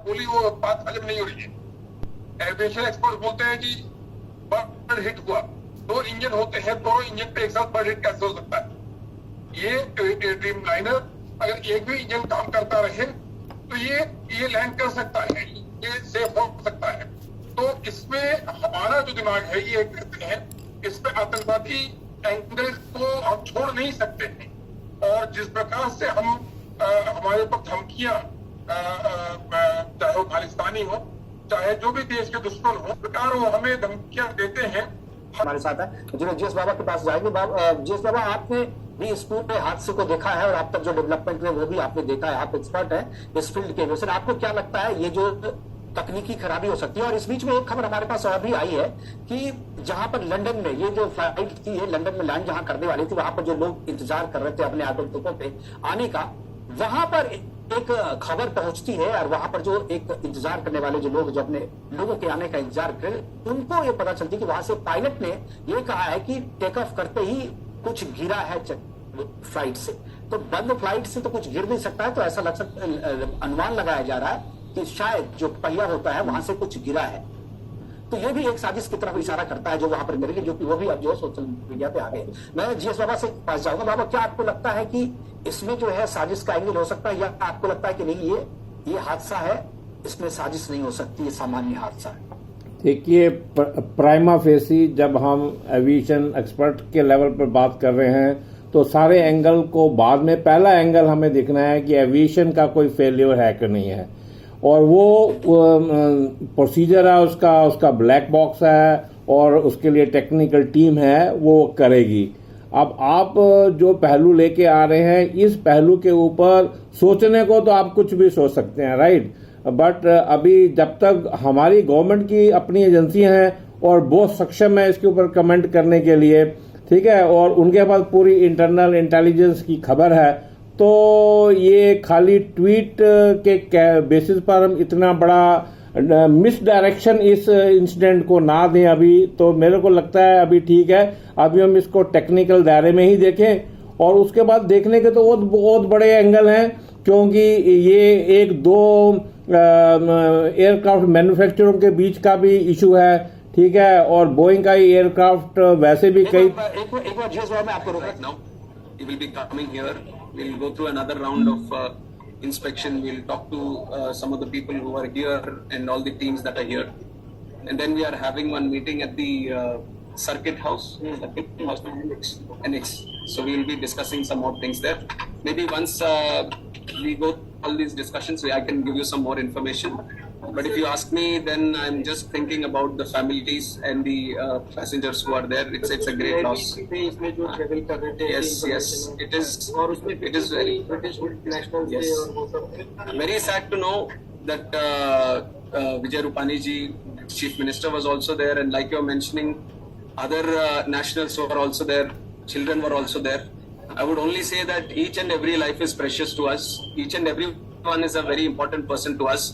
बोली वो बात हजम नहीं हो रही है। एविएशन एक्सपर्ट बोलते हैं कि बर्ड हिट हुआ, दो इंजन होते हैं, दोनों इंजन पे एक साथ बर्ड हिट कैसे हो सकता है? ये ड्रीम लाइनर अगर एक भी इंजन काम करता रहे तो ये लैंड कर सकता है, ये सेफ हो सकता है। तो इसमें हमारा जो दिमाग है ये कहते हैं इस पे आतंकवादी एंगल को हम छोड़ नहीं सकते हैं। और जिस प्रकार से हम हमारे ऊपर धमकियां, चाहे वो खालिस्तानी हो चाहे जो भी देश के दुश्मन हो, प्रकार वो हमें धमकियां देते हैं। हमारे साथ है जो जीएस बाबा के पास जाएंगे। जीएस बाबा, आपने भी इस पूरे हादसे को देखा है और आप तक जो डेवलपमेंट है वो भी आपने देखा है, आप एक्सपर्ट हैं इस फील्ड के। वैसे आपको क्या लगता है ये जो तकनीकी खराबी हो सकती है? और इस बीच में एक खबर हमारे पास और भी आई है कि जहां पर लंदन में ये जो फ्लाइट थी, लंदन में लैंड जहां करने वाली थी, वहां पर जो लोग इंतजार कर रहे थे अपने आगंतुकों पे आने का, वहां पर एक खबर पहुंचती है और वहां पर जो एक इंतजार करने वाले जो लोग जो अपने लोगों के आने का इंतजार कर, उनको ये पता चलती कि वहां से पायलट ने ये कहा है कि टेक ऑफ करते ही कुछ गिरा है फ्लाइट से। तो बंद फ्लाइट से तो कुछ गिर नहीं सकता है, तो ऐसा लग सकता, अनुमान लगाया जा रहा है कि शायद जो पहिया होता है वहां से कुछ गिरा है। तो ये भी एक साजिश की तरफ इशारा करता है जो वहां पर करेगी, जो कि वो भी अब जो सोशल मीडिया पे आ गए। मैं जीएस बाबा से पास जाऊंगा। बाबा, क्या आपको लगता है कि इसमें जो है साजिश का एंगल हो सकता है, या आपको लगता है कि नहीं ये हादसा है, इसमें साजिश नहीं हो सकती, ये सामान्य हादसा है? देखिए, प्राइमा फेसी जब हम एविएशन एक्सपर्ट के लेवल पर बात कर रहे हैं तो सारे एंगल को बाद में, पहला एंगल हमें देखना है कि एविएशन का कोई फेलियर है कि नहीं है, और वो प्रोसीजर है उसका ब्लैक बॉक्स है और उसके लिए टेक्निकल टीम है वो करेगी। अब आप जो पहलू लेके आ रहे हैं, इस पहलू के ऊपर सोचने को तो आप कुछ भी सोच सकते हैं, राइट, बट अभी जब तक हमारी गवर्नमेंट की अपनी एजेंसियां हैं और बहुत सक्षम है इसके ऊपर कमेंट करने के लिए, ठीक है, और उनके पास पूरी इंटरनल इंटेलिजेंस की खबर है, तो ये खाली ट्वीट के बेसिस पर हम इतना बड़ा मिस डायरेक्शन इस इंसिडेंट को ना दें अभी। तो मेरे को लगता है अभी ठीक है, अभी हम इसको टेक्निकल दायरे में ही देखें और उसके बाद देखने के तो बहुत बड़े एंगल हैं, क्योंकि ये एक दो एयरक्राफ्ट मैन्युफैक्चररों के बीच का भी इशू है, ठीक है, और बोइंग का ही एयरक्राफ्ट वैसे भी कई एक बार जीएस बाबा मैं आपको रोक रहा हूं। He will be coming here. We'll go through another round of inspection. We'll talk to some of the people who are here and all the teams that are here. And then we are having one meeting at the Circuit House. Annex. So we will be discussing some more things there. Maybe once we go through all these discussions, I can give you some more information. But if you ask me, then I'm just thinking about the families and the passengers who are there. It's a great loss. Yes, it is. It is very. Yes. I'm very sad to know that Vijay Rupani ji, Chief Minister, was also there, and like you're mentioning, other nationals were also there. Children were also there. I would only say that each and every life is precious to us. Each and every one is a very important person to us.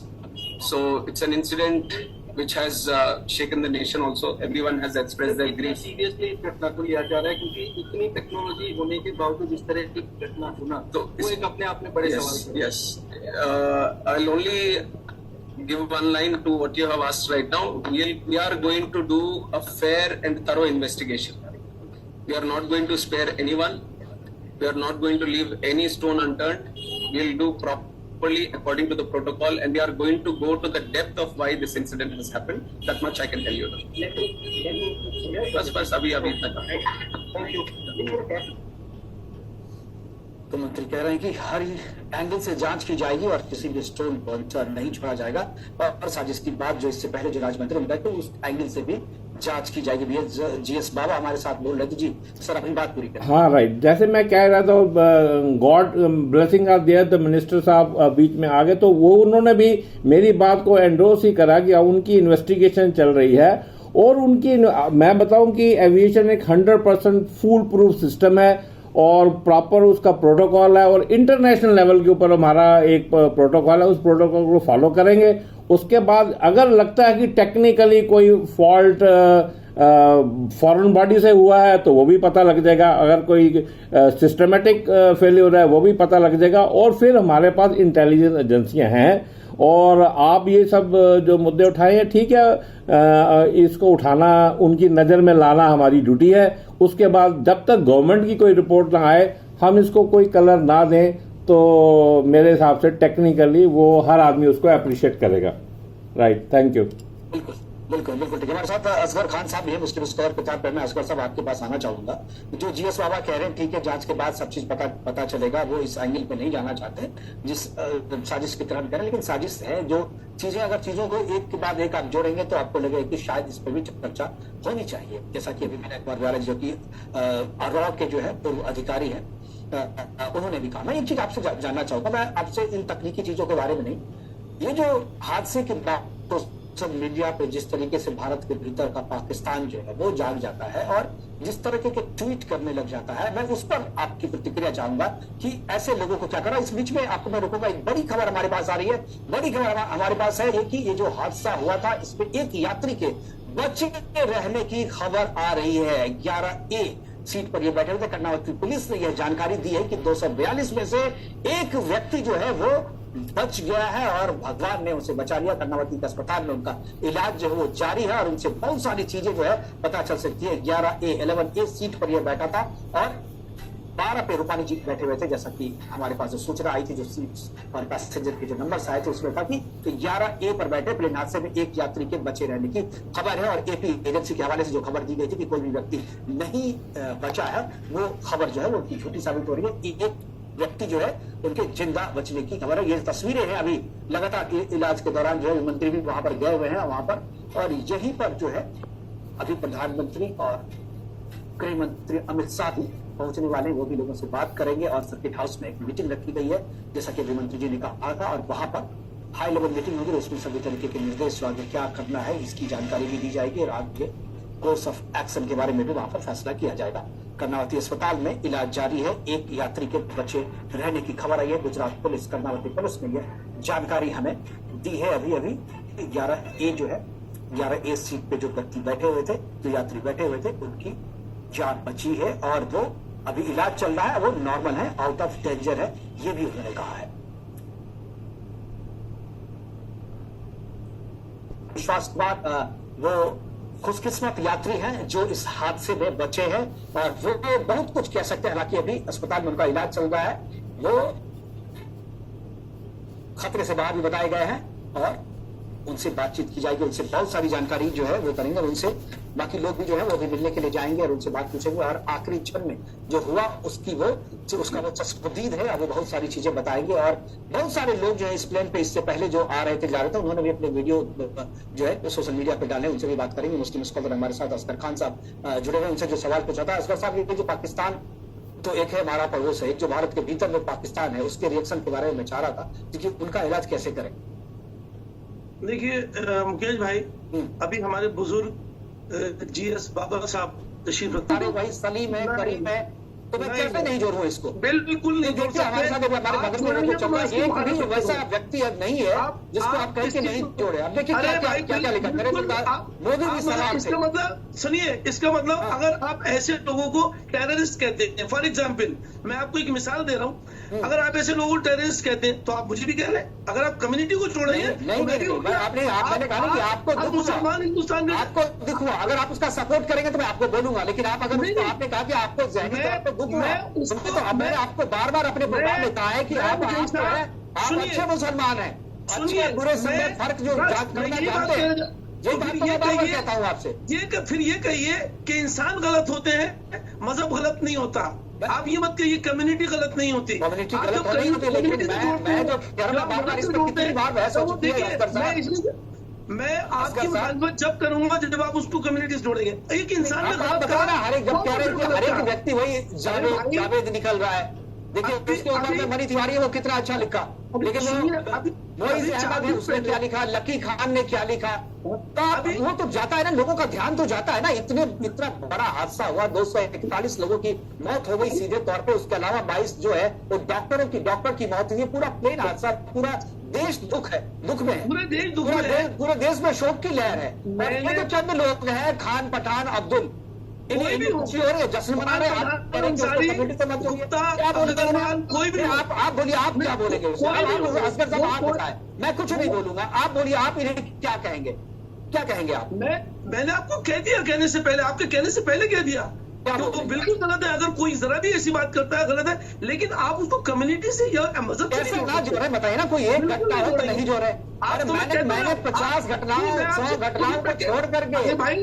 So it's an incident which has shaken the nation also. Everyone has expressed their grief. Seriously इस घटना को लिया जा रहा है क्योंकि इतनी technology होने के बावजूद इस तरह की घटना होना तो वो एक अपने आप में बड़े सवाल है। Yes. I'll only give one line to what you have asked right now. We are going to do a fair and thorough investigation. We are not going to spare anyone. We are not going to leave any stone unturned. We'll do properly according to the protocol, and we are going to go to the depth of why this incident has happened. That much I can tell you. बस अभी इतना। तो मंत्री कह रहे हैं कि हर angle से जांच की जाएगी और किसी भी स्टोन को नहीं छोड़ा जाएगा, और साजिश की बात जो इससे पहले जो राज्य मंत्री ने बताया, तो उस एंगल से भी जांच की जाएगी। जीएस बाबा हमारे साथ बोल रहे थे। जी सर, अपनी बात पूरी करें। हाँ, राइट, जैसे मैं कह रहा था, God blessing are there, the minister साहब बीच में आ गए, तो वो उन्होंने भी मेरी बात को एंडोर्स ही करा कि उनकी इन्वेस्टिगेशन चल रही है, और उनकी, मैं बताऊं कि एविएशन एक 100% फूल प्रूफ सिस्टम है और प्रॉपर उसका प्रोटोकॉल है, और इंटरनेशनल लेवल के ऊपर हमारा एक प्रोटोकॉल है, उस प्रोटोकॉल को फॉलो करेंगे। उसके बाद अगर लगता है कि टेक्निकली कोई फॉल्ट फॉरेन बॉडी से हुआ है तो वो भी पता लग जाएगा, अगर कोई सिस्टमेटिक फेलियर है वो भी पता लग जाएगा, और फिर हमारे पास इंटेलिजेंस एजेंसियां हैं और आप ये सब जो मुद्दे उठाए हैं, ठीक है, इसको उठाना, उनकी नज़र में लाना हमारी ड्यूटी है। उसके बाद जब तक गवर्नमेंट की कोई रिपोर्ट ना आए, हम इसको कोई कलर ना दें, तो मेरे हिसाब से टेक्निकली वो हर आदमी उसको अप्रिशिएट करेगा। Right, thank you. बिल्कुल बिल्कुल बिल्कुल ठीक है। हमारे साथ असगर खान साहब भी है, मुस्लिम स्कॉलर प्रचार पर। मैं असगर साहब आपके पास आना चाहूंगा। जो जीएस बाबा कह रहे हैं, ठीक है, जांच के बाद सब चीज पता चलेगा, वो इस एंगल पे नहीं जाना चाहते जिस साजिश की तरह कह रहे हैं, लेकिन साजिश है जो चीजें, अगर चीजों को एक के बाद एक आप जोड़ेंगे तो आपको लगेगा कि शायद इस पर भी चर्चा होनी चाहिए। जैसा कि अभी मैंने अकबर वाला जो कि रॉ के जो है पूर्व अधिकारी है, उन्होंने भी कहा। मैं एक चीज आपसे जानना चाहूंगा, मैं आपसे इन तकनीकी चीजों के बारे में नहीं, ये जो हादसे के बाद सोशल मीडिया पे जिस तरीके से भारत के भीतर का पाकिस्तान जो है वो जाग जाता है और जिस तरह के ट्वीट करने लग जाता है, मैं उस पर आपकी प्रतिक्रिया चाहूंगा कि ऐसे लोगों को क्या करा। इस बीच में आपको मैं रुकूंगा, एक बड़ी खबर हमारे पास आ रही है। बड़ी खबर हमारे पास है कि ये जो हादसा हुआ था, इसमें एक यात्री के बचे रहने की खबर आ रही है। 11A सीट पर ये बैठे हुए थे। कर्नावती पुलिस ने यह जानकारी दी है कि 242 में से एक व्यक्ति जो है वो बच गया है और भगवान ने उसे बचा लिया। कर्नावती के अस्पताल में उनका इलाज जो है वो जारी है और उनसे बहुत सारी चीजें जो है पता चल सकती है। 11A सीट पर यह बैठा था और 12 पे रूपानी जी बैठे हुए थे। जैसा कि हमारे पास जो सूचना आई थी, जो सीट और पैसेंजर के जो नंबर आए थे, उसमें था कि 11A पर बैठे प्लेन हादसे में एक यात्री के बचे रहने की खबर है। और AP एजेंसी के हवाले से जो खबर दी गई थी कि कोई भी व्यक्ति नहीं बचा है, वो खबर जो है वो उनकी झूठी साबित हो रही है। एक व्यक्ति जो है उनके जिंदा बचने की खबर है। ये तस्वीरें हैं अभी लगातार इलाज के दौरान जो है मंत्री भी वहां पर गए हुए हैं वहां पर, और यहीं पर जो है अभी प्रधानमंत्री और गृह मंत्री अमित शाह भी पहुंचने वाले हैं। वो भी लोगों से बात करेंगे और सर्किट हाउस में एक मीटिंग रखी गई है, जैसा कि गृह मंत्री जी ने कहा था, और वहां पर हाई लेवल मीटिंग होगी। उसमें सभी तरीके के निर्देश आगे क्या करना है इसकी जानकारी भी दी जाएगी और आगे कोर्स ऑफ एक्शन के बारे में भी वहां पर फैसला किया जाएगा। कर्नावती अस्पताल में इलाज जारी है। एक यात्री के बचे रहने की खबर आई है। गुजरात पुलिस, कर्नावती पुलिस ने यह जानकारी हमें दी है अभी अभी। 11A जो है, 11A सीट पे जो व्यक्ति बैठे हुए थे, जो यात्री बैठे हुए थे, उनकी जान बची है और वो अभी इलाज चल रहा है, वो नॉर्मल है, आउट ऑफ डेंजर है, ये भी उन्होंने कहा है। विश्वास कुमार वो खुशकिस्मत यात्री हैं जो इस हादसे में बचे हैं और वो बहुत कुछ कह सकते हैं। हालांकि अभी अस्पताल में उनका इलाज चल रहा है, वो खतरे से बाहर भी बताए गए हैं और उनसे बातचीत की जाएगी। उनसे बहुत सारी जानकारी जो है वो करेंगे और उनसे बाकी लोग भी जो है वो भी मिलने के लिए जाएंगे और उनसे बात पूछेंगे और आखिरी क्षण में जो हुआ उसका वो तस्दीद है, वो बहुत सारी चीजें बताएंगे। और बहुत सारे लोग जो है इस प्लेन पे इससे पहले जो आ रहे थे, जा रहे थे, उन्होंने भी अपने वीडियो जो है सोशल मीडिया पे डाले, उनसे भी बात करेंगे। मुस्लिम स्कॉलर हमारे साथ असगर खान साहब जुड़े हुए, उनसे जो सवाल पूछा था। असगर साहब, ये जो पाकिस्तान तो एक है हमारा पड़ोस है, एक जो भारत के भीतर में पाकिस्तान है, उसके रिएक्शन के बारे में चाह रहा था क्योंकि उनका इलाज कैसे करें। देखिए मुकेश भाई, अभी हमारे बुजुर्ग जीएस बाबा साहब तशरीफ रखते हैं। भाई सलीम है, करीम है, तो मैं कैसे नहीं जोड़ूं इसको? बिल्कुल नहीं जोड़ सकते। हमारे साथ हमारे बगल में लोग चल रहा है, एक भी वैसा व्यक्ति अब नहीं है जिसको आप कह के नहीं जोड़े। अब देखिए क्या लिखा मेरे मोदी की सलाह। इसका मतलब सुनिए, इसका मतलब अगर आप ऐसे लोगों को टेररिस्ट कहते हैं, फॉर एग्जाम्पल मैं आपको एक मिसाल दे रहा हूँ, अगर आप ऐसे लोगों को टेररिस्ट कहते हैं तो आप मुझे भी कह रहे हैं। अगर आप कम्युनिटी को छोड़ रहे हैं तो मैं भी आपने कहा कि आपको मुसलमान हिंदुस्तान में आपको दिखूंगा, अगर आप उसका सपोर्ट करेंगे तो मैं आपको बोलूंगा, लेकिन आप अगर आपने कहा कि आपको मैंने आपको बार बार अपने प्रोग्राम में कहा है कि आप अच्छे मुसलमान हैं, अच्छे बुरे समय फर्क जो करना चाहते हैं, ये बात तो मैं बार कहता हूँ आपसे। फिर ये कहिए कि इंसान गलत होते हैं, मजहब गलत नहीं होता। आप ये मत कहिए कम्युनिटी गलत नहीं होती। कम्युनिटी गलत नहीं होती, लेकिन मैं जो कह रहा हूं, बार-बार इस पे कितनी बार बहस हो चुकी है। मैं आपकी मुखालफत जब करूंगा जब आप उसको कम्युनिटी से जोड़ेंगे। एक इंसान में हर एक जब कह रहे हैं कि हर एक व्यक्ति वही जावेद निकल रहा है। देखिए उसके ऊपर में मनी तिवारी है, वो कितना अच्छा लिखा, लेकिन मोइज अहमद है, उसने क्या लिखा, लकी खान ने क्या लिखा, वो तो जाता है ना, लोगों का ध्यान तो जाता है ना। इतना बड़ा हादसा हुआ, 241 लोगों की मौत हो गई सीधे तौर पे, उसके अलावा 22 जो है वो डॉक्टर की मौत हुई। पूरा प्लेन हादसा, पूरा देश दुख में है, पूरे देश में शोक की लहर है। और ये जो चंद लोग हैं, खान, पठान, अब्दुल, कोई भी हो, खुशी हो रही है, जश्न मना रहे हैं, आप कह रहे हैं कि उसको कमेटी से मत जोड़िए। क्या बोलेंगे अग्रवाल, कोई भी हो। आप बोलिए, आप क्या बोलेंगे उससे? कोई भी आप हो। असगर साहब आप वो- बताएं, मैं कुछ नहीं बोलूंगा, आप बोलिए, आप इन्हें क्या कहेंगे, क्या कहेंगे आप? मैंने आपको कह दिया, कहने से पहले, आपके कहने से पहले कह दिया क्या तो बोलेंगे? बिल्कुल गलत है। अगर कोई जरा भी ऐसी बात करता है गलत है, लेकिन आप उसको कम्युनिटी से या मजहब से कैसे नहीं ना जोड़ते। जोड़े, बताइए ना, कोई एक बिल्कुल घटना हो तो जोड़ेंगे। नहीं जोड़े। आप अरे तो मैं मैंने कहता हूं, 50 घटनाओं, मैं 100 आपसे- घटनाओं को छोड़ करके अरे भाई,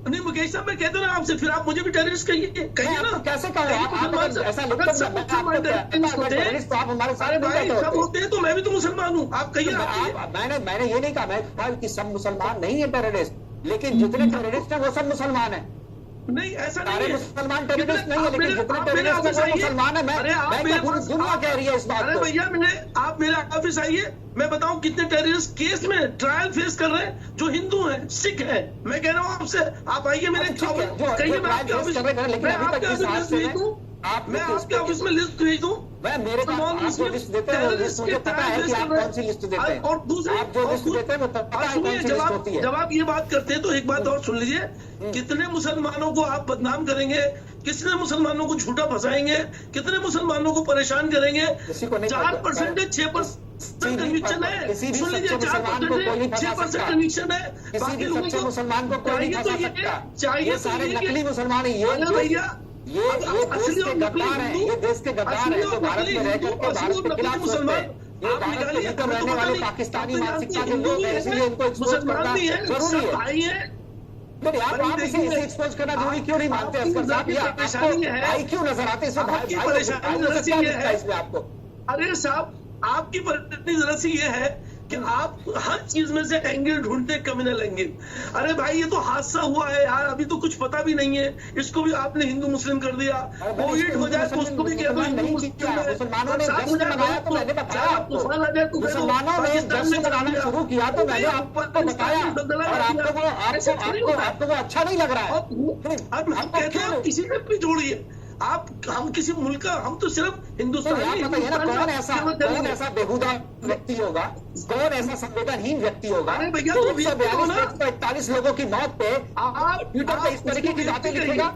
नहीं मुकेश साहब, मैं कहता हूं ना आपसे, फिर आप मुझे भी टेररिस्ट कहिए मैं ना। आपको कैसे कहूँ? कहिए आप मुसलमान अगर से- ऐसा अगर लिखते सब मैं आपको मुसलमान टेररिस्ट होते हैं, टेररिस्ट तो आप हमारे साथ अरे नहीं भाई बैठे सब होते। होते हैं तो मैं भी तो मुसलमान हूँ। आप कहिए, आप कहिए। मैंने ये नहीं कहा, मैं कहा कि सब मुसलमान नहीं है टेररिस्ट, लेकिन जितने टेररिस्ट हैं वो सब मुसलमान है। नहीं ऐसा नहीं सारे है। मुसलमान टेररिस्ट नहीं है, आप लेकिन मेरे- जितने आप मेरे टेररिस्ट हैं ऑफिस वो आइए। मुसलमान है। अरे आप मैं मेरे पूरी पास- दुनिया कह रही है इस बात अरे को। भैया, आप मेरे ऑफिस आइए, मैं बताऊं कितने टेररिस्ट केस में ट्रायल फेस कर रहे हैं जो हिंदू हैं, सिख हैं। मैं कह रहा हूं आपसे, आप आइए मेरे ठीक है, जो कहिए, मैं trial आपके face ऑफिस कर रहे हैं, लेकिन मैं अभी तक आपके जिस ऑफिस हाथ लिस्ट से भेज दूं, आप मैं देखिए, आपके ऑफिस में लिस्ट भेज दूं। मैं मेरे पास मुसलमान आप जो लिस्ट देते हैं वो लिस्ट मुझे पता है कि आप कौन सी लिस्ट देते हैं। और दूसरी आप जो लिस्ट देते हैं वो पता है कौन सी लिस्ट होती है। जब आप ये बात करते हैं तो एक बात और सुन लीजिए, कितने मुसलमानों को आप बदनाम करेंगे, कितने मुसलमानों को झूठा फंसाएंगे, कितने मुसलमानों को परेशान करेंगे। किसी को नहीं 4% 6% कन्विक्शन है। किसी भी सुन लीजिए, सच्चे मुसलमान को कोई नहीं फंसा 6% सकता। कन्विक्शन है। किसी बाकी भी लोगों सच्चे को मुसलमान को कोई नहीं चाहिए तो फंसा ये- सकता। चाहिए ये तो सारे ये कि- नकली मुसलमान है, अरे भैया, ये देश असली के और नकली गद्दार हैं, हिंदू- ये देश के गद्दार असली हैं और जो भारत नकली में रह हिंदू, करके असली भारत और के नकली खिलाफ सोचते मुसलमान, हैं। ये आप भारत के निकालिए, भीतर हमें तो रहने पता वाले नहीं। पाकिस्तानी आप मानसिकता के हिंदू लोग भी हैं, हैं, इसलिए इनको एक्सपोज मुसलमान करना भी है, जरूरी है। भाई है। नहीं, आप इसे एक्सपोज करना जरूरी क्यों नहीं मानते असगर साहब? ये परेशानी है। आपको भाई क्यों नजर आते हैं? इसमें आपकी भाई परेशानी भाई नजर क्या ये दिखता है है। इसमें आपको? अरे साहब, आपकी परेशानी जरा सी ये है कि आप हर चीज में से एंगल ढूंढते, कम्युनल एंगल। अरे भाई, ये तो हादसा हुआ है यार, अभी तो कुछ पता भी नहीं है, इसको भी आपने हिंदू मुस्लिम कर दिया। कोविड हो जाए तो उसको भी कह दो हिंदू मुस्लिम है। मुसलमानों ने बरसात हो जश्न जाए मनाया तो मैंने बताया आपको। तूफान आ जाए तो कह दो मुसलमानों ने पाकिस्तान जश्न में चला मनाना दिया। शुरू किया तो मैंने आपको बताया, और आपको वो अच्छा नहीं लग रहा है। अब हम कहते हैं आप किसी से भी जोड़िए, आप हम किसी मुल्क का, हम तो सिर्फ तो हिंदुस्तानी आप बताइए ना, कौन ऐसा बेहुदा व्यक्ति होगा, कौन ऐसा संवेदनहीन व्यक्ति होगा अरे भैया, जो तो भी 142 लोगों की मौत पे आप ट्विटर पे इस तरीके की बातें लिखेगा?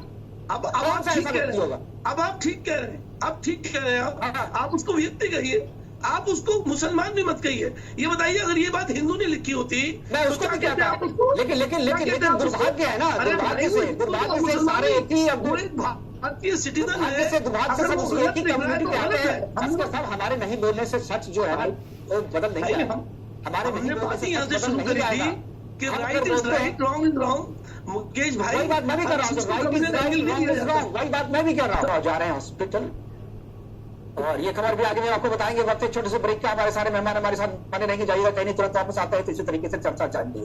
अब कौन आप सा ठीक ऐसा कह व्यक्ति रहे होगा? हैं, अब आप ठीक कह रहे हैं, आप ठीक कह रहे हैं, हाँ। आप उसको व्यक्ति कहिए, आप उसको मुसलमान भी मत कहिए। ये बताइए, अगर ये बात हिंदू ने लिखी होती मैं तो उसको क्या भी कहते कहता आप उसको? लेकिन लेकिन क्या लेकिन कहते आप लेकिन उसको? दुर्भाग्य है ना, अरे दुर्भाग्य भाई, से सारे एक ही वो एक भारतीय सिटीजन दुर्भाग्य है। से दुर्भाग्य से अगर सब वो उसी गलत एक ही लिख रहा है कम्युनिटी तो के आते गलत हैं। है। हम असगर साहब, हमारे नहीं बोलने से सच जो है ना वो बदल नहीं भाई, जाएगा। हम हमारे नहीं हमने बोलने बात से ही यहाँ सच से बदल शुरू नहीं करी जाएगा। थी कि हम राइट अगर इज बोलते हैं- right, wrong is wrong. Mukesh भाई, वही बात मैं भी कर रहा हूँ, हर चीज को right is communal right, angle wrong नहीं इज लिया रॉन्ग, वही बात मैं भी कर रहा हूँ। जा रहे हैं हॉस्पिटल, और ये खबर भी आगे में आपको बताएंगे। वक्त एक छोटे से ब्रेक का, हमारे सारे मेहमान हमारे साथ बने रहेंगे, जाइएगा कहीं नहीं, तुरंत वापस आते हैं तो इसी तरीके से चर्चा जाएंगे।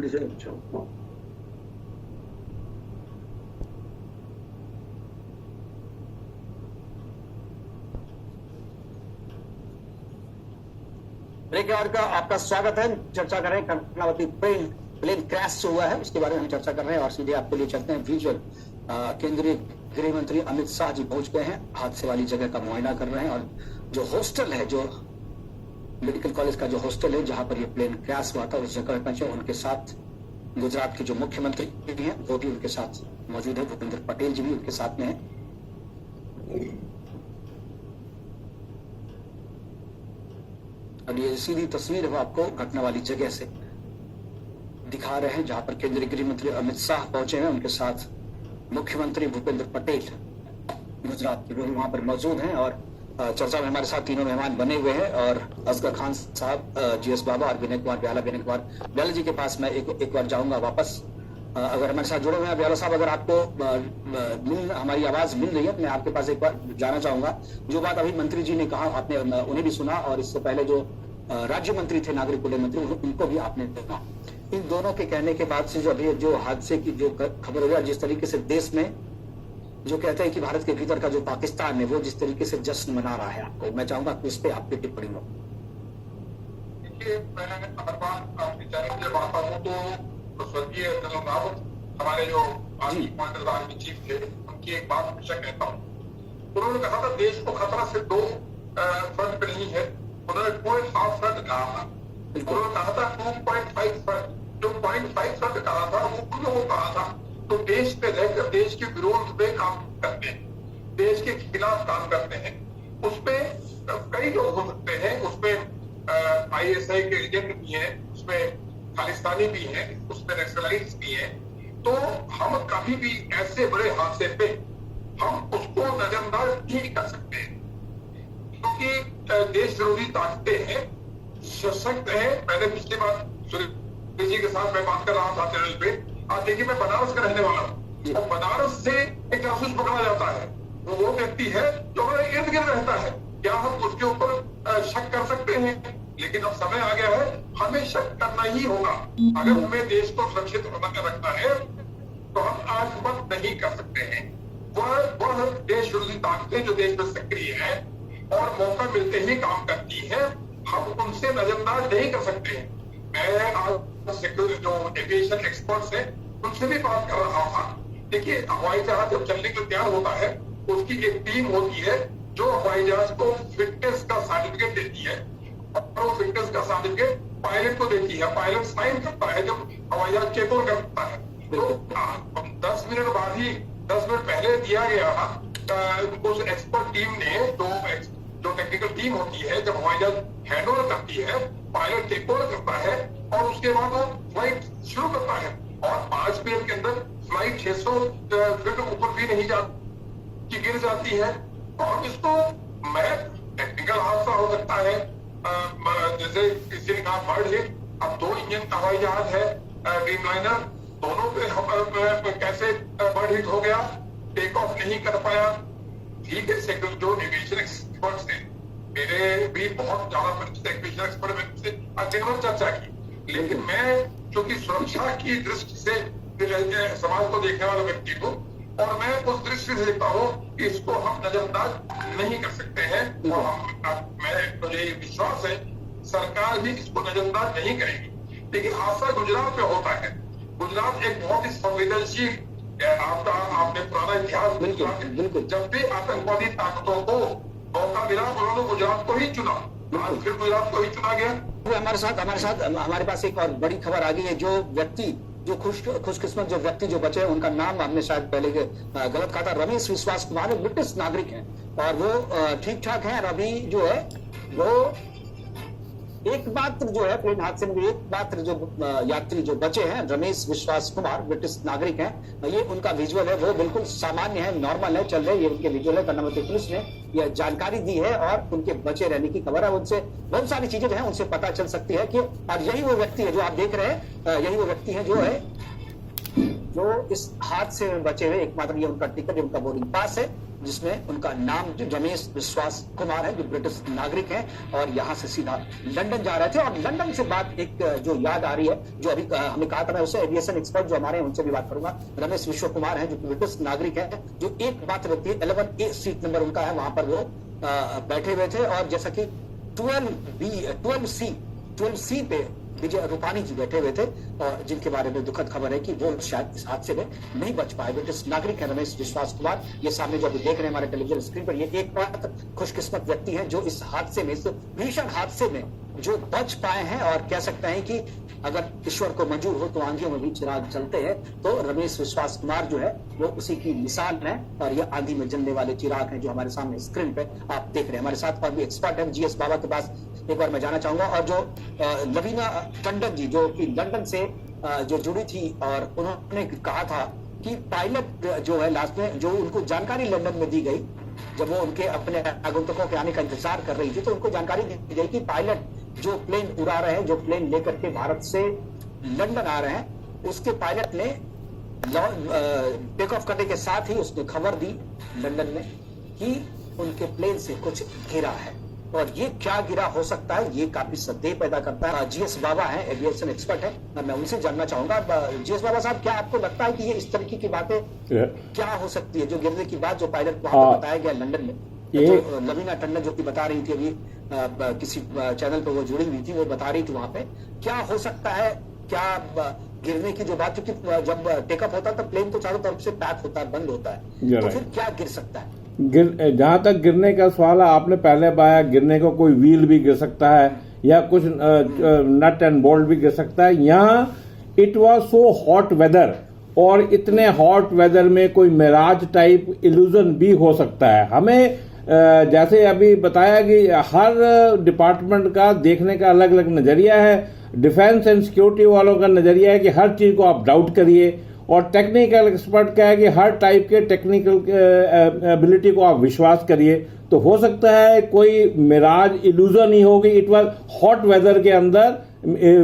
जाएगा। ब्रेक के बाद का आपका स्वागत है। चर्चा करें कर्नावती प्लेन क्रैश हुआ है उसके बारे में हम चर्चा कर रहे हैं, और सीधे आपके लिए चलते हैं विजुअल। केंद्रीय गृह मंत्री अमित शाह जी पहुंच गए हैं, हादसे वाली जगह का मुआयना कर रहे हैं, और जो हॉस्टल है, जो मेडिकल कॉलेज का जो हॉस्टल है जहां पर ये प्लेन क्रैश हुआ था, उस जगह पर पहुंचे। उनके साथ गुजरात के जो मुख्यमंत्री हैं वो भी उनके साथ मौजूद है, भूपेंद्र पटेल जी भी उनके साथ में है। और ये सीधी तस्वीर है आपको घटना वाली जगह से दिखा रहे हैं, जहां पर केंद्रीय गृह मंत्री अमित शाह पहुंचे हैं, उनके साथ मुख्यमंत्री भूपेंद्र पटेल गुजरात के, वो वहां पर मौजूद हैं। और चर्चा में हमारे साथ तीनों मेहमान बने हुए हैं, और असगर खान साहब, जीएस बाबा और विनय कुमार ब्याला जी के पास मैं एक बार जाऊंगा वापस। अगर हमारे साथ जुड़े हुए हैं ब्याला साहब, अगर आपको हमारी आवाज मिल रही है तो मैं आपके पास एक बार जाना चाहूंगा। जो बात अभी मंत्री जी ने कहा आपने उन्हें भी सुना, और इससे पहले जो राज्य मंत्री थे, नागरिक उड्डयन मंत्री, उनको भी आपने सुना। इन दोनों के कहने के बाद से जो अभी जो हादसे की जो खबर हो, जिस तरीके से देश में जो कहते हैं कि भारत के भीतर का जो पाकिस्तान है वो जिस तरीके से जश्न मना रहा है, आपको मैं चाहूंगा कि उस पर आपकी टिप्पणी हो। देखिए, मैं हर बार आपके चैनल पे आता हूँ तो स्वर्गीय जनरल रावत, हमारे जो आर्मी कमांडर आर्मी चीफ थे, उनकी एक बात हमेशा कहता हूँ। उन्होंने कहा था देश को खतरा सिर्फ दो फ्रंट पे नहीं है, उन्होंने 2.5 फ्रंट कहा था। उन्होंने कहा था 2.5 फ्रंट, जो 0.5 फ्रंट कहा था वो कहा था तो देश पे रहकर देश के विरोध में काम करते हैं, देश के खिलाफ काम करते हैं, उसमें कई लोग हो सकते हैं, उसमें ISI के एजेंट भी हैं, उसमें खालिस्तानी भी हैं, उसमें नक्सलाइट्स भी हैं। तो हम कभी भी ऐसे बड़े हादसे पे हम उसको नजरअंदाज नहीं कर सकते हैं, क्योंकि देश विरोधी ताकतें हैं, सशक्त है। मैंने पिछली बार सुरेश जी के साथ मैं बात कर रहा था चैनल पे, आज देखिए मैं बनारस का रहने वाला हूँ, और बनारस से एक जासूस पकड़ा जाता है, वो व्यक्ति है जो हमारे इर्द गिर्द रहता है। क्या हम उसके ऊपर शक कर सकते हैं? लेकिन अब समय आ गया है, हमें शक करना ही होगा। अगर हमें देश को सुरक्षित रखना है तो हम आंख बंद नहीं कर सकते हैं। वह देश विरोधी ताकतें जो देश में सक्रिय है और मौका मिलते ही काम करती है, हम उनसे नजरअंदाज नहीं कर सकते हैं। मैं आज सिक्योरिटी जो एविएशन एक्सपर्ट्स हैं उनसे भी बात कर रहा था। देखिए, हवाई जहाज जब चलने के लिए तैयार होता है, उसकी एक टीम होती है जो हवाई जहाज को फिटनेस का सर्टिफिकेट देती है, और वो फिटनेस का सर्टिफिकेट पायलट को देती है। पायलट साइन करता है जब हवाई जहाज टेक ओवर करता है। तो 10 मिनट बाद ही 10 मिनट पहले दिया गया उस एक्सपर्ट टीम ने, जो टेक्निकल टीम होती है, जब हवाई जहाज हैंड ओवर करती है, पायलट टेक ओवर करता है और उसके बाद वो फ्लाइट शुरू करता है, और 5 मिनट के अंदर फ्लाइट 600 फीट ऊपर भी नहीं जाती, गिर जाती है। और इसको टेक्निकल हादसा हो सकता है, जैसे किसी ने कहा बर्ड हिट। अब 2 इंजन का हवाई जहाज है ड्रीमलाइनर, दोनों पे कैसे बर्ड हिट हो गया, टेक ऑफ नहीं कर पाया। ठीक है, जो एविएशन एक्सपर्ट्स हैं, मेरे भी बहुत ज्यादा परिचित एविएशन एक्सपर्ट से दिन चर्चा की, लेकिन मैं चूंकि सुरक्षा की दृष्टि से समाज को देखने वाला व्यक्ति हूँ, और मैं उस दृष्टि से देखता हूँ कि इसको हम नजरअंदाज नहीं कर सकते हैं। और मुझे विश्वास है सरकार भी इसको नजरअंदाज नहीं करेगी। लेकिन हादसा गुजरात में होता है। गुजरात एक बहुत ही संवेदनशील, आपने पुराना इतिहास, बिल्कुल जब भी आतंकवादी ताकतों को मौका मिला उन्होंने गुजरात को ही चुना, आज फिर गुजरात को ही चुना गया। हमारे साथ हमारे पास एक और बड़ी खबर आ गई है। जो व्यक्ति, जो खुशकिस्मत जो व्यक्ति जो बचे, उनका नाम हमने शायद पहले गलत कहा था, रमेश विश्वास कुमार, ब्रिटिश नागरिक हैं और वो ठीक ठाक हैं। और अभी जो है वो एकमात्र जो है प्लेन हादसे में एकमात्र जो यात्री जो बचे हैं, रमेश विश्वास कुमार, ब्रिटिश नागरिक हैं। ये उनका विजुअल है, वो बिल्कुल सामान्य है, नॉर्मल है, चल रहे, ये उनके विजुअल है। कर्नाटक पुलिस ने यह जानकारी दी है और उनके बचे रहने की खबर है। उनसे बहुत सारी चीजें जो है उनसे पता चल सकती है कि, और यही वो व्यक्ति है जो आप देख रहे हैं, यही वो व्यक्ति है जो इस हादसे में बचे हुए एकमात्र, ये उनका टिकट, उनका बोर्डिंग पास है, जिसमें उनका नाम रमेश विश्वास कुमार है, जो ब्रिटिश नागरिक हैं और यहाँ से सीधा लंदन जा रहे थे। और लंदन से बात एक जो याद आ रही है, जो अभी हमें कहा था, मैं उससे एविएशन एक्सपर्ट जो हमारे हैं उनसे भी बात करूंगा। रमेश विश्व कुमार है जो ब्रिटिश नागरिक है, जो एकमात्र व्यक्ति 11A सीट नंबर उनका है, वहां पर वो बैठे हुए थे। और जैसा कि 12C पे विजय रूपानी जी बैठे हुए थे, और जिनके बारे में दुखद खबर है कि वो शायद इस हादसे में नहीं बच पाए। ब्रिटिश नागरिक है रमेश विश्वास कुमार। ये सामने जो अभी देख रहे हैं हमारे टेलीविजन स्क्रीन पर, ये एकमात्र खुशकिस्मत व्यक्ति है जो इस हादसे में, इस भीषण हादसे में जो बच पाए हैं। और कह सकते हैं कि अगर ईश्वर को मंजूर हो तो आंधियों में भी चिराग जलते हैं, तो रमेश विश्वास कुमार जो है वो उसी की मिसाल है। और ये आंधी में जलने वाले चिराग हैं जो हमारे सामने स्क्रीन पे आप देख रहे हैं। हमारे साथ और भी एक्सपर्ट है GS बाबा के पास एक बार मैं जाना चाहूंगा। और जो लवीना टंडन जी जो कि लंदन से जो जुड़ी थी, और उन्होंने कहा था कि पायलट जो है लास्ट में, जो उनको जानकारी लंदन में दी गई, जब वो उनके अपने आगंतुकों के आने का इंतजार कर रही थी, तो उनको जानकारी दी गई कि पायलट जो प्लेन उड़ा रहे हैं, जो प्लेन लेकर के भारत से लंदन आ रहे हैं, उसके पायलट ने टेक ऑफ करने के साथ ही उसने खबर दी लंदन में कि उनके प्लेन से कुछ गिरा है। और ये क्या गिरा हो सकता है, ये काफी संदेह पैदा करता है। GS बाबा है, एविएशन एक्सपर्ट है, मैं उनसे जानना चाहूंगा। GS बाबा साहब, क्या आपको लगता है कि ये इस तरीके की बातें क्या हो सकती है, जो गिरने की बात जो पायलट वहां पर बताया गया लंदन में, जो लवीना टंडन जो की बता रही थी अभी किसी चैनल पर वो जुड़ी हुई थी, वो बता रही थी वहां पे, क्या हो सकता है, क्या गिरने की जो बात, क्योंकि जब टेकअप होता है तो प्लेन तो चारों तरफ से पैक होता है, बंद होता है, तो फिर क्या गिर सकता है? जहां तक गिरने का सवाल है, आपने पहले बताया गिरने को कोई व्हील भी गिर सकता है या कुछ नट एंड बोल्ट भी गिर सकता है। यहाँ it was so hot weather और इतने हॉट वेदर में कोई मिराज टाइप इल्यूजन भी हो सकता है। हमें जैसे अभी बताया कि हर डिपार्टमेंट का देखने का अलग अलग नजरिया है। डिफेंस एंड सिक्योरिटी वालों का नजरिया है कि हर चीज को आप डाउट करिए, और टेक्निकल एक्सपर्ट का है कि हर टाइप के टेक्निकल एबिलिटी को आप विश्वास करिए। तो हो सकता है कोई मिराज इल्यूजन ही होगी, इट वाज हॉट वेदर के अंदर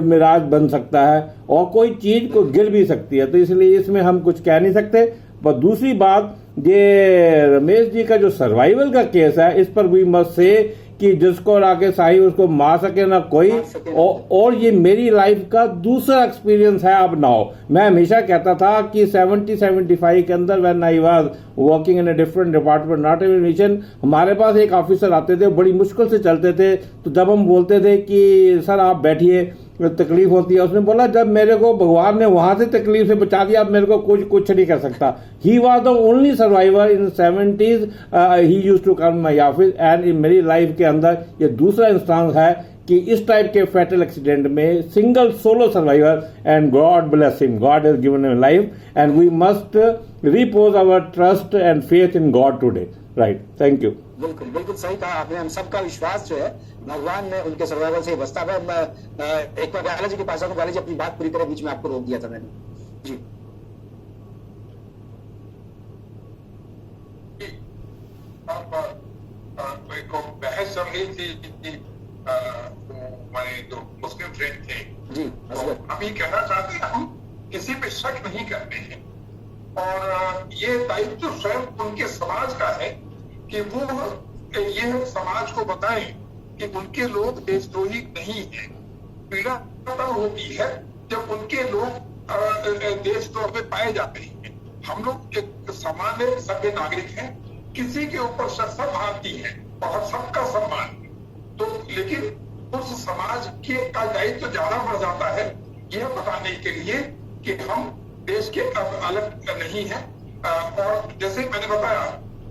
मिराज बन सकता है, और कोई चीज को गिर भी सकती है। तो इसलिए इसमें हम कुछ कह नहीं सकते। पर दूसरी बात, ये रमेश जी का जो सर्वाइवल का केस है, इस पर भी मत से कि जिसको लाके साही उसको मार सके ना कोई, और ये मेरी लाइफ का दूसरा एक्सपीरियंस है अब नाउ। मैं हमेशा कहता था कि 70-75 के अंदर when I was working in a different department not even mission, हमारे पास एक ऑफिसर आते थे, बड़ी मुश्किल से चलते थे। तो जब हम बोलते थे कि सर आप बैठिए, तकलीफ होती है, उसने बोला जब मेरे को भगवान ने वहां से तकलीफ से बचा दिया, अब मेरे को कुछ नहीं कर सकता। He was the only survivor in 70s। He used to come my office, and in मेरी लाइफ के अंदर ये दूसरा इंस्टांस है कि इस टाइप के फैटल एक्सीडेंट में single solo survivor, and God bless him, God has given him life, and we must repose our trust and faith in God today. Right, thank you. बिल्कुल बिल्कुल सही कहा आपने। हम सबका विश्वास जो है भगवान ने उनके सर्वाइवल से बचता है। मैं एक बार गाला जी के पास आऊँ। गाला जी अपनी बात पूरी करें, बीच में आपको रोक दिया था मैंने जी। को बहस चल रही थी कि हमारे जो मुस्लिम फ्रेंड थे जी, तो हम ये कहना चाहते हैं हम किसी पे शक नहीं करते हैं, और ये दायित्व स्वयं उनके समाज का है कि वो ये समाज को बताएं कि उनके लोग देशद्रोही नहीं है। पीड़ा तब होती है जब उनके लोग देशद्रोह में पाए जाते हैं। हम लोग एक सामान्य सभ्य नागरिक हैं, किसी के ऊपर सब आती है और सबका सम्मान, तो लेकिन उस समाज के का दायित्व ज्यादा बढ़ जाता है यह बताने के लिए कि हम देश के अलग नहीं है। और जैसे मैंने बताया,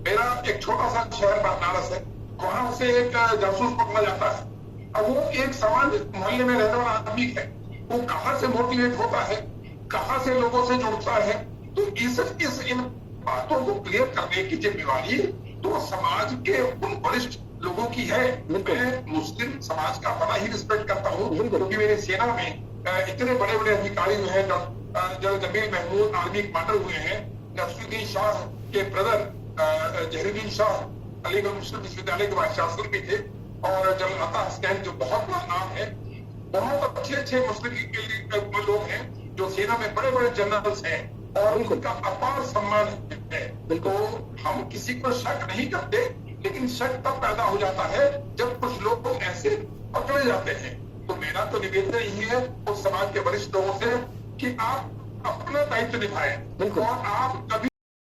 मेरा एक छोटा सा शहर बनारस है, वहां से एक जासूस पकड़ा जाता है। अब वो एक सामान्य मोहल्ले में रहने वाला आदमी है, वो कहाँ से मोटिवेट होता है, कहाँ से लोगों से जुड़ता है। तो इन बातों को क्लियर करने की जिम्मेवारी तो समाज के उन वरिष्ठ लोगों की है। मैं मुस्लिम समाज का बड़ा ही रिस्पेक्ट करता हूँ, क्योंकि मेरे सेना में इतने बड़े बड़े अधिकारी जो है, general Jameel Mahmood army commander हुए हैं, नसरुद्दीन शाह के ब्रदर जहीरुद्दीन शाह अलीगढ़ मुस्लिम विश्वविद्यालय के वाइस चांसलर भी थे, और जनरल अता हसनैन जो बहुत बड़ा नाम है। बहुत अच्छे मुस्लिम लोग हैं जो सेना में बड़े बड़े जनरल्स हैं, और उनका अपार सम्मान है। तो हम किसी को शक नहीं करते, लेकिन शक तब पैदा हो जाता है जब कुछ लोग ऐसे पकड़े जाते हैं। तो मेरा तो निवेदन यही है उस समाज के वरिष्ठ लोगों से कि आप अपना दायित्व निभाएं, और आप कभी